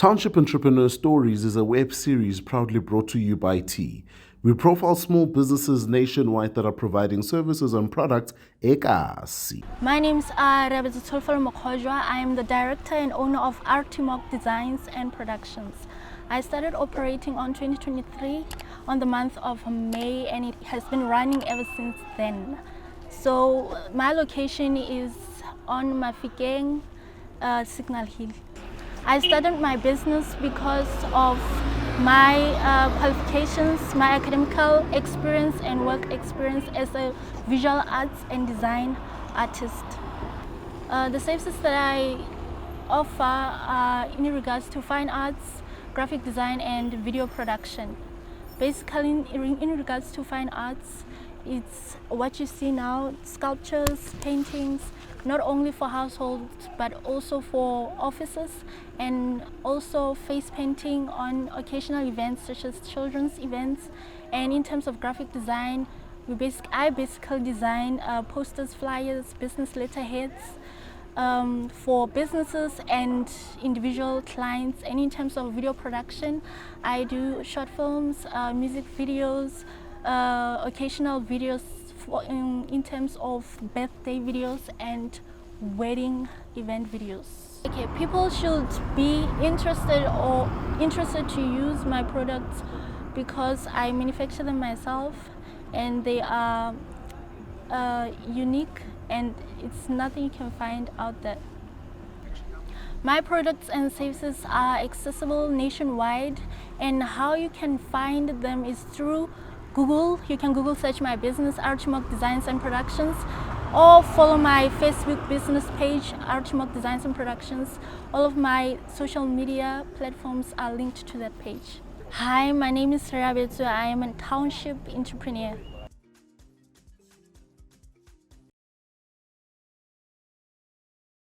Township Entrepreneurs Stories is a web series proudly brought to you by T. We profile small businesses nationwide that are providing services and products ekasi. My name is Reabetswe Mokgojwa. I am the director and owner of RT Mok Designs and Productions. I started operating on 2023 on the month of May, and it has been running ever since then. So my location is on Mafikeng, Signal Hill. I started my business because of my qualifications, my academical experience and work experience as a visual arts and design artist. The services that I offer are in regards to fine arts, graphic design and video production. Basically, in regards to fine arts, it's what you see now: sculptures, paintings, not only for households but also for offices, and also face painting on occasional events such as children's events. And in terms of graphic design, I basically design posters, flyers, business letterheads for businesses and individual clients. And in terms of video production, I do short films, music videos, occasional videos in terms of birthday videos and wedding event videos. Okay, people should be interested to use my products because I manufacture them myself, and they are unique, and it's nothing you can find out there. My products and services are accessible nationwide, and how you can find them is through Google. You can Google search my business, RT Mok Designs and Productions, or follow my Facebook business page, RT Mok Designs and Productions. All of my social media platforms are linked to that page. Hi, my name is Reabetswe. I am a township entrepreneur.